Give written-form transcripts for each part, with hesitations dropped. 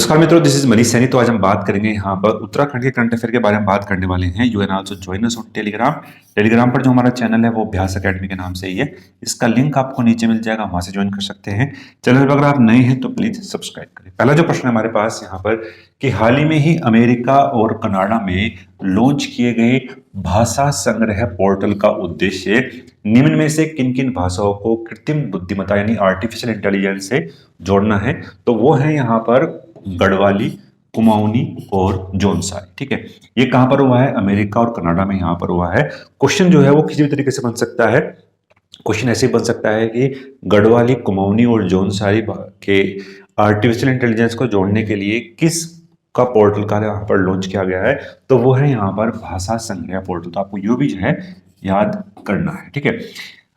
नमस्कार मित्रों, this is Manish Saini. तो आज हम बात करेंगे यहाँ पर उत्तराखंड के करंट अफेयर के बारे में बात करने वाले हैं। You can also join us on Telegram पर जो हमारा चैनल है वो अभ्यास एकेडमी के नाम से ही है। इसका लिंक आपको नीचे मिल जाएगा, वहां से ज्वाइन कर सकते हैं। चैनल पर अगर आप नए हैं तो प्लीज सब्सक्राइब करें। पहला जो प्रश्न हमारे पास यहाँ पर कि हाल ही में ही अमेरिका और कनाडा में लॉन्च किए गए भाषा संग्रह पोर्टल का उद्देश्य निम्न में से किन किन भाषाओं को कृत्रिम बुद्धिमत्ता यानी आर्टिफिशियल इंटेलिजेंस से जोड़ना है। तो वो है यहाँ पर गढ़वाली, कुमाऊनी और जौनसारी। ठीक है, ये कहां पर हुआ है? अमेरिका और कनाडा में यहाँ पर हुआ है। क्वेश्चन जो है वो किसी भी तरीके से बन सकता है। क्वेश्चन ऐसे बन सकता है कि गढ़वाली, कुमाऊनी और जौनसारी के आर्टिफिशियल इंटेलिजेंस को जोड़ने के लिए किस का पोर्टल का यहाँ पर लॉन्च किया गया है। तो वो है यहाँ पर भाषा संग्रह पोर्टल। तो आपको यो भी जो है याद करना है। ठीक है,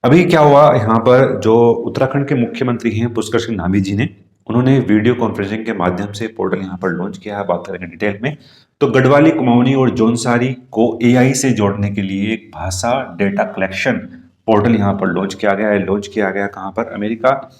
अभी क्या हुआ यहाँ पर, जो उत्तराखंड के मुख्यमंत्री हैं पुष्कर सिंह धामी जी ने, उन्होंने वीडियो कॉन्फ्रेंसिंग के माध्यम से पोर्टल यहाँ पर लॉन्च किया है। बात करेंगे डिटेल में। तो गढ़वाली, कुमाऊनी और जौनसारी को एआई से जोड़ने के लिए एक भाषा डेटा कलेक्शन पोर्टल यहाँ पर लॉन्च किया गया है। लॉन्च किया गया कहाँ पर? अमेरिका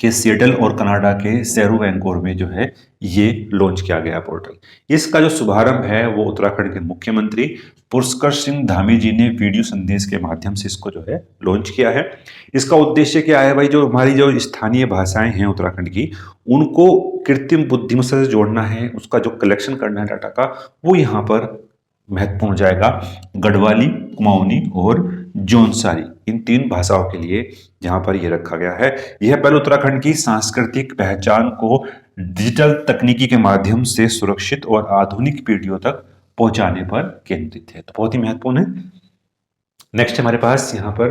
के सिएटल और कनाडा के सेरू वैंकोवर में जो है ये लॉन्च किया गया पोर्टल। इसका जो शुभारंभ है वो उत्तराखंड के मुख्यमंत्री पुष्कर सिंह धामी जी ने वीडियो संदेश के माध्यम से इसको जो है लॉन्च किया है। इसका उद्देश्य क्या है भाई? जो हमारी जो स्थानीय भाषाएं हैं उत्तराखंड की, उनको कृत्रिम बुद्धिमत्ता से जोड़ना है, उसका जो कलेक्शन करना है डाटा का, वो यहाँ पर महत्वपूर्ण हो जाएगा। गढ़वाली, कुमाऊनी और जौनसारी, इन तीन भाषाओं के लिए जहां पर यह रखा गया है। यह पहले उत्तराखंड की सांस्कृतिक पहचान को डिजिटल तकनीकी के माध्यम से सुरक्षित और आधुनिक पीढ़ियों तक पहुंचाने पर केंद्रित है। तो बहुत ही महत्वपूर्ण है। नेक्स्ट हमारे पास यहाँ पर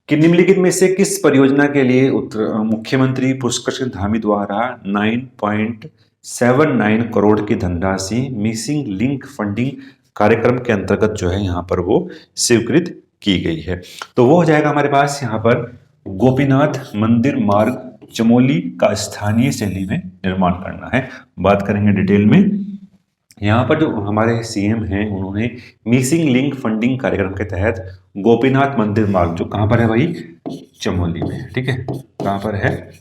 कि निम्नलिखित में से किस परियोजना के लिए मुख्यमंत्री पुष्कर सिंह धामी द्वारा 9.79 करोड़ की धनराशि मिसिंग लिंक फंडिंग कार्यक्रम के अंतर्गत जो है यहाँ पर वो स्वीकृत की गई है। तो वो हो जाएगा हमारे पास यहाँ पर गोपीनाथ मंदिर मार्ग चमोली का स्थानीय शैली में निर्माण करना है। बात करेंगे डिटेल में। यहाँ पर जो हमारे सीएम हैं, उन्होंने मिसिंग लिंक फंडिंग कार्यक्रम के तहत गोपीनाथ मंदिर मार्ग, जो कहाँ पर है भाई? चमोली में। ठीक है, कहाँ पर है?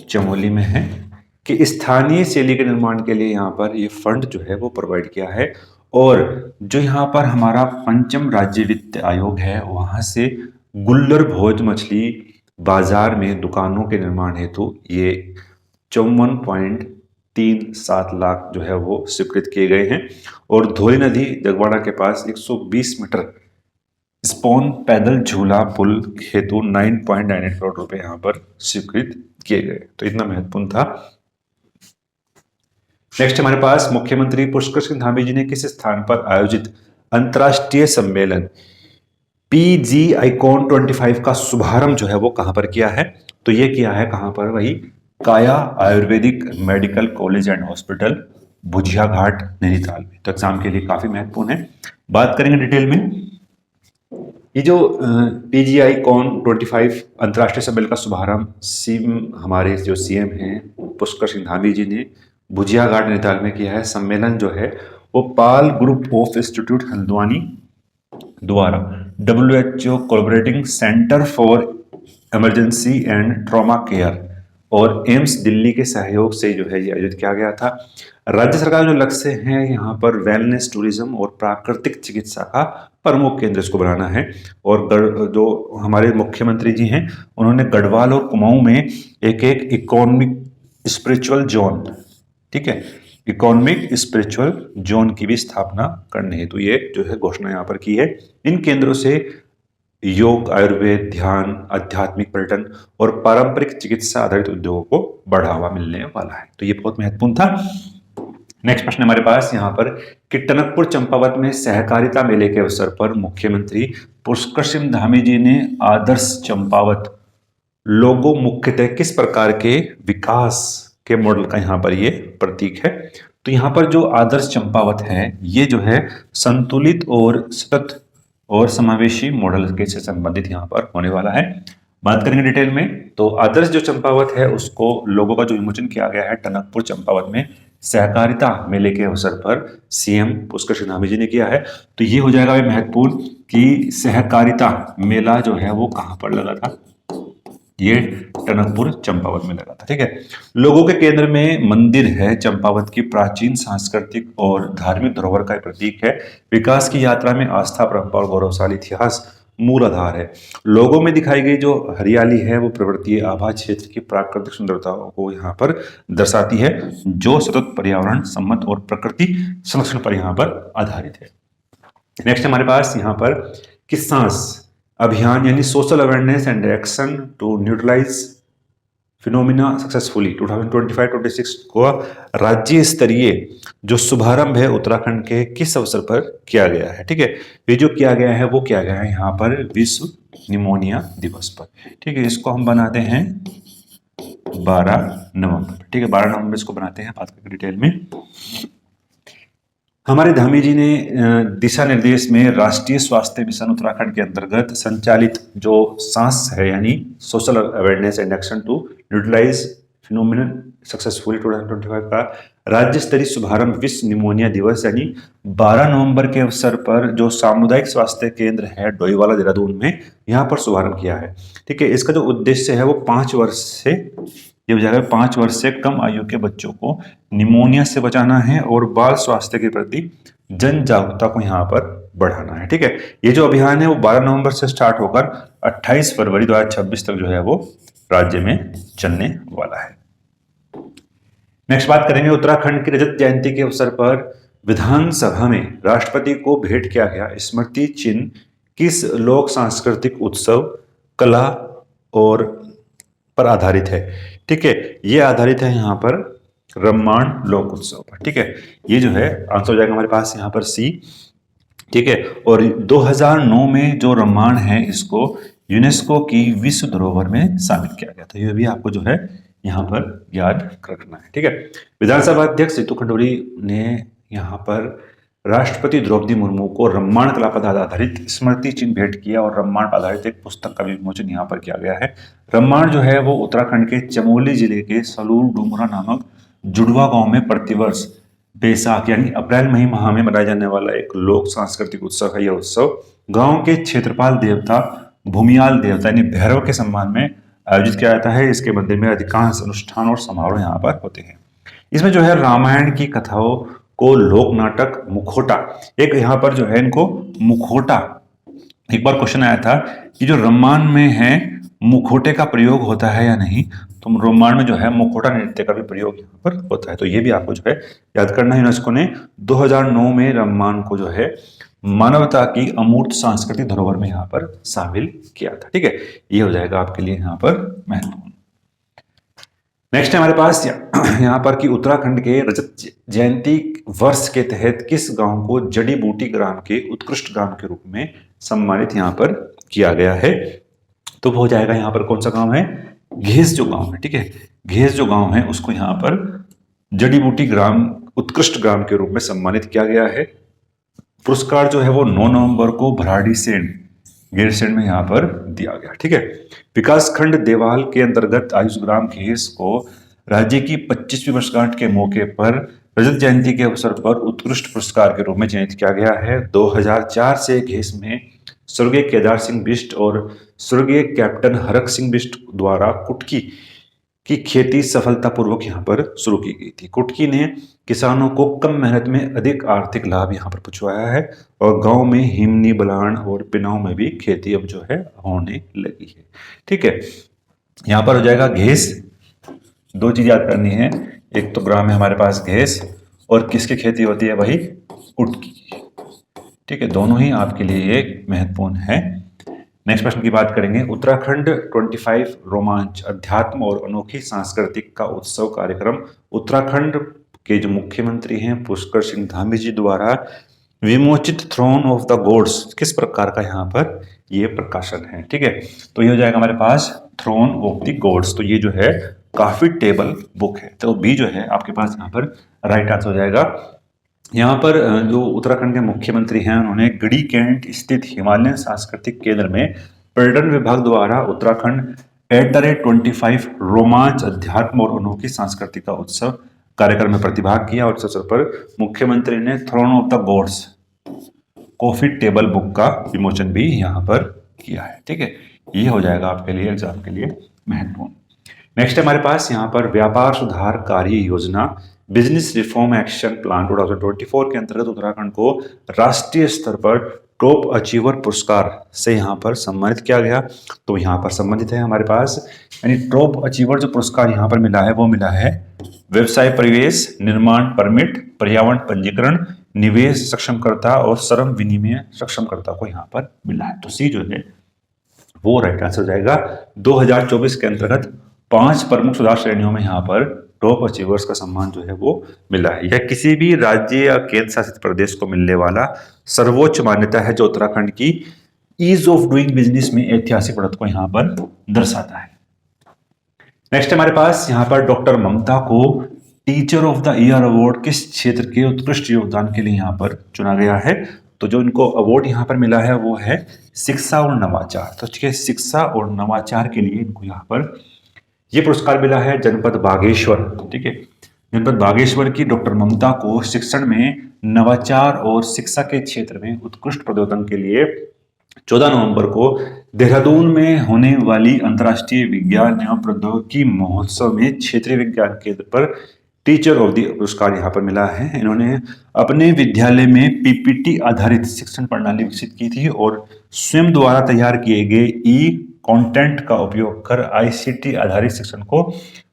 चमोली में है, कि स्थानीय शैली के निर्माण के लिए यहाँ पर ये फंड जो है वो प्रोवाइड किया है। और जो यहाँ पर हमारा पंचम राज्य वित्त आयोग है, वहां से गुल्लर भोज मछली बाजार में दुकानों के निर्माण हेतु ये 54.37 लाख जो है वो स्वीकृत किए गए हैं। और धौली नदी जगवाड़ा के पास 120 मीटर स्पोन पैदल झूला पुल हेतु 9.98 करोड़ रुपए यहाँ पर स्वीकृत किए गए। तो इतना महत्वपूर्ण था। नेक्स्ट हमारे पास मुख्यमंत्री पुष्कर सिंह धामी जी ने किस स्थान पर आयोजित अंतर्राष्ट्रीय सम्मेलन पीजी आइकॉन 25 का शुभारंभ जो है वो कहां पर किया है? तो ये किया है कहां पर? वही Kaya Ayurvedic medical college and hospital, Bhujia Ghat, Nainital में। तो एग्जाम के लिए काफी महत्वपूर्ण है। बात करेंगे डिटेल में। ये जो पीजीआई कॉन 25 अंतर्राष्ट्रीय सम्मेलन का शुभारंभ हमारे जो सीएम हैं पुष्कर सिंह धामी जी ने भुजिया घाट नैनीताल में किया है। सम्मेलन जो है वो पाल ग्रुप ऑफ इंस्टीट्यूट हल्द्वानी द्वारा WHO collaborating centre for emergency and trauma care और एम्स दिल्ली के सहयोग से जो है ये आयोजित किया गया था। राज्य सरकार जो लक्ष्य है यहाँ पर वेलनेस, टूरिज्म और प्राकृतिक चिकित्सा का प्रमुख केंद्र इसको बनाना है। और जो हमारे मुख्यमंत्री जी हैं, उन्होंने गढ़वाल और कुमाऊं में एक इकोनॉमिक स्पिरिचुअल जोन, ठीक है, इकोनॉमिक स्पिरिचुअल जोन की भी स्थापना करने हेतु ये जो है घोषणा यहाँ पर की है। इन केंद्रों से योग, आयुर्वेद, ध्यान, आध्यात्मिक पर्यटन और पारंपरिक चिकित्सा आधारित उद्योगों को बढ़ावा मिलने वाला है। तो ये बहुत महत्वपूर्ण था। नेक्स्ट प्रश्न हमारे पास यहाँ पर कि टनकपुर चंपावत में सहकारिता मेले के अवसर पर मुख्यमंत्री पुष्कर सिंह धामी जी ने आदर्श चंपावत लोगो मुख्यतः किस प्रकार के विकास के मॉडल का यहाँ पर ये प्रतीक है? तो यहाँ पर जो आदर्श चंपावत है ये जो है संतुलित और सतत और समावेशी मॉडल के से संबंधित यहाँ पर होने वाला है। बात करेंगे डिटेल में। तो आदर्श जो चंपावत है उसको लोगों का जो विमोचन किया गया है टनकपुर चंपावत में सहकारिता मेले के अवसर पर सीएम पुष्कर सिंह धामी जी ने किया है। तो ये हो जाएगा महत्वपूर्ण कि सहकारिता मेला जो है वो कहाँ पर लगा था? ये टनकपुर चंपावत में लगा था। ठीक है, लोगों के केंद्र में मंदिर है। चंपावत की प्राचीन सांस्कृतिक और धार्मिक धरोहर का एक प्रतीक है। विकास की यात्रा में आस्था, परंपरा और गौरवशाली इतिहास मूल आधार है। लोगों में दिखाई गई जो हरियाली है वो प्रवृत्ति आभा क्षेत्र की प्राकृतिक सुंदरता को यहाँ पर दर्शाती है, जो सतत पर्यावरण सम्मत और प्रकृति संरक्षण पर यहाँ पर आधारित है। नेक्स्ट हमारे पास यहाँ पर किसांस अभियान यानी social awareness and action to neutralise pneumonia successfully 2025-26 को राज्य स्तरीय जो शुभारंभ है उत्तराखंड के किस अवसर पर किया गया है। ठीक है, ये जो किया गया है वो किया गया है यहाँ पर विश्व निमोनिया दिवस पर। ठीक है, इसको हम बनाते हैं 12 नवंबर। ठीक है, 12 नवंबर इसको बनाते हैं, बात करके डिटेल में। हमारे धामी जी ने दिशा निर्देश में राष्ट्रीय स्वास्थ्य मिशन उत्तराखंड के अंतर्गत संचालित जो सांस है यानी social awareness and action to neutralise pneumonia successfully 2025 का राज्य स्तरीय शुभारंभ विश्व निमोनिया दिवस यानी 12 नवंबर के अवसर पर जो सामुदायिक स्वास्थ्य केंद्र है डोईवाला देहरादून में यहाँ पर शुभारंभ किया है। ठीक है, इसका जो उद्देश्य है वो 5 वर्ष से ये हो जाएगा 5 वर्ष से कम आयु के बच्चों को निमोनिया से बचाना है और बाल स्वास्थ्य के प्रति जन जागरूकता को यहाँ पर बढ़ाना है। ठीक है, ये जो अभियान है वो 12 नवंबर से स्टार्ट होकर 28 फरवरी 2026 तक जो है वो राज्य में चलने वाला है। नेक्स्ट बात करेंगे उत्तराखंड की रजत जयंती के अवसर पर विधानसभा में राष्ट्रपति को भेंट किया गया स्मृति चिन्ह किस लोक सांस्कृतिक उत्सव कला और पर आधारित है। ठीक है, ये आधारित है यहाँ पर रम्माण लोक उत्सव पर। ठीक है, ये जो है आंसर हो जाएगा हमारे पास यहाँ पर सी। ठीक है, और 2009 में जो रम्माण है इसको यूनेस्को की विश्व धरोहर में शामिल किया गया था। ये भी आपको जो है यहाँ पर याद रखना है। ठीक है, विधानसभा अध्यक्ष रितु खंडूरी ने यहाँ पर राष्ट्रपति द्रौपदी मुर्मू को रम्माण कला पर आधारित स्मृति चिन्ह भेंट किया और रम्माण पर आधारित एक पुस्तक का विमोचन यहाँ पर किया गया है। रम्माण जो है वो उत्तराखंड के चमोली जिले के सलूर डूमरा नामक जुड़वा गांव में प्रतिवर्ष बैसाख यानी अप्रैल माह में मनाया जाने वाला एक लोक सांस्कृतिक उत्सव है। यह उत्सव गांव के क्षेत्रपाल देवता भूमियाल देवता यानी भैरव के सम्मान में आयोजित किया जाता है। इसके मंदिर में अधिकांश अनुष्ठान और समारोह यहाँ पर होते हैं। इसमें जो है रामायण की कथाओं को लोक नाटक मुखोटा, एक यहाँ पर जो है इनको मुखोटा, एक बार क्वेश्चन आया था कि जो रम्माण में है मुखोटे का प्रयोग होता है या नहीं, तो रम्माण में जो है मुखोटा नृत्य का भी प्रयोग यहाँ पर होता है। तो ये भी आपको जो है याद करना है। यूनेस्को ने 2009 में रम्माण को जो है मानवता की अमूर्त सांस्कृतिक धरोहर में यहाँ पर शामिल किया था। ठीक है, ये हो जाएगा आपके लिए यहाँ पर महत्वपूर्ण। नेक्स्ट है हमारे पास यहाँ पर कि उत्तराखंड के रजत जयंती वर्ष के तहत किस गांव को जड़ी बूटी ग्राम के उत्कृष्ट ग्राम के रूप में सम्मानित यहाँ पर किया गया है। तो वो हो जाएगा यहाँ पर कौन सा गांव है, घेस जो गांव है। ठीक है, घेस जो गांव है उसको यहाँ पर जड़ी बूटी ग्राम उत्कृष्ट ग्राम के रूप में सम्मानित किया गया है। पुरस्कार जो है वो 9 नवंबर को भराड़ीसेन गैरसैंण में यहाँ पर दिया गया। ठीक है, विकासखंड देवाल के अंतर्गत आयुष ग्राम घेस को राज्य की 25वीं वर्षगांठ के मौके पर रजत जयंती के अवसर पर उत्कृष्ट पुरस्कार के रूप में चयनित किया गया है। 2004 से घेस में स्वर्गीय केदार सिंह बिष्ट और स्वर्गीय कैप्टन हरक सिंह बिष्ट द्वारा कुटकी की खेती सफलतापूर्वक यहाँ पर शुरू की गई थी। कुटकी ने किसानों को कम मेहनत में अधिक आर्थिक लाभ यहाँ पर पहुंचाया है और गांव में हिमनी, बलान और पिनाव में भी खेती अब जो है होने लगी है। ठीक है, यहाँ पर हो जाएगा घेस। 2 चीज याद करनी है, एक तो ग्राम है हमारे पास घेस और किसकी खेती होती है, वही कुटकी। ठीक है, दोनों ही आपके लिए एक महत्वपूर्ण है। नेक्स्ट प्रश्न की बात करेंगे। उत्तराखंड 25 रोमांच अध्यात्म और अनोखी सांस्कृतिक का उत्सव कार्यक्रम उत्तराखंड के जो मुख्यमंत्री हैं पुष्कर सिंह धामी जी द्वारा विमोचित थ्रोन ऑफ द गॉड्स किस प्रकार का यहाँ पर ये प्रकाशन है। ठीक है, तो ये हो जाएगा हमारे पास थ्रोन ऑफ द गॉड्स। तो ये जो है काफी टेबल बुक है, तो बी जो है आपके पास यहाँ पर राइट आंसर हो जाएगा। यहाँ पर जो उत्तराखंड के मुख्यमंत्री हैं उन्होंने गढ़ी कैंट स्थित हिमालयन सांस्कृतिक केंद्र में पर्यटन विभाग द्वारा उत्तराखंड @25 रोमांच अध्यात्म और अनोखी सांस्कृतिक का उत्सव कार्यक्रम में प्रतिभाग किया और इस अवसर पर मुख्यमंत्री ने throne of the gods coffee table book का विमोचन भी यहाँ पर किया है। ठीक है, ये हो जाएगा आपके लिए एग्जाम के लिए महत्वपूर्ण। नेक्स्ट हमारे पास यहाँ पर व्यापार सुधार कार्य योजना बिजनेस रिफॉर्म एक्शन प्लान 2024 के अंतर्गत उत्तराखंड को राष्ट्रीय स्तर पर टॉप अचीवर पुरस्कार से यहाँ पर सम्मानित किया गया। तो यहाँ पर संबंधित है हमारे पास, यानी टॉप अचीवर जो पुरस्कार यहाँ पर मिला है वो मिला है व्यवसाय परिवेश, निर्माण परमिट, पर्यावरण पंजीकरण, निवेश सक्षमकर्ता और श्रम विनिमय सक्षमकर्ता को यहाँ पर मिला है। तो सी जो है वो राइट आंसर हो जाएगा। 2024 के अंतर्गत 5 प्रमुख सुधार श्रेणियों में यहाँ पर टॉप अचीवर्स का सम्मान जो है वो मिला है। यह किसी भी राज्य या केंद्र शासित प्रदेश को मिलने वाला सर्वोच्च मान्यता है जो उत्तराखंड की ईज ऑफ डूइंग बिजनेस में ऐतिहासिक बढ़त को यहाँ पर दर्शाता है। नेक्स्ट हमारे पास यहाँ पर डॉक्टर ममता को teacher of the year award किस क्षेत्र के उत्कृष्ट योगदान के लिए यहाँ पर चुना गया है। तो जो इनको अवार्ड यहाँ पर मिला है वो है शिक्षा और नवाचार। तो ठीक है, शिक्षा और नवाचार के लिए इनको यहाँ पर ये पुरस्कार मिला है जनपद बागेश्वर। ठीक है, जनपद बागेश्वर की डॉक्टर ममता को शिक्षण में नवाचार और शिक्षा के क्षेत्र में उत्कृष्ट प्रदर्शन के लिए 14 नवंबर को देहरादून में होने वाली अंतर्राष्ट्रीय विज्ञान एवं प्रौद्योगिकी महोत्सव में क्षेत्रीय विज्ञान केंद्र पर टीचर ऑफ द पुरस्कार यहाँ पर मिला है। इन्होंने अपने विद्यालय में पीपीटी आधारित शिक्षण प्रणाली विकसित की थी और स्वयं द्वारा तैयार किए गए ई कंटेंट का उपयोग कर आईसीटी आधारित शिक्षण को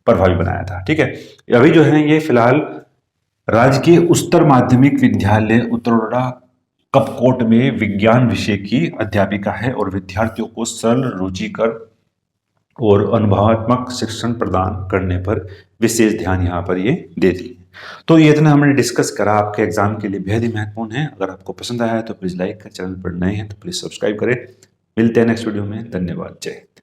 प्रभावी बनाया था। ठीक है, अभी जो है ये फिलहाल राजकीय उच्चतर माध्यमिक विद्यालय उत्तरोड़ा कपकोट में विज्ञान विषय की अध्यापिका है और विद्यार्थियों को सरल, रुचिकर और अनुभवात्मक शिक्षण प्रदान करने पर विशेष ध्यान यहाँ पर ये देती है। तो ये इतना हमने डिस्कस करा, आपके एग्जाम के लिए बेहद ही महत्वपूर्ण है। अगर आपको पसंद आया है तो प्लीज़ लाइक करें, चैनल पर नए हैं तो प्लीज़ सब्सक्राइब करें। मिलते हैं नेक्स्ट वीडियो में। धन्यवाद, जय हिंद।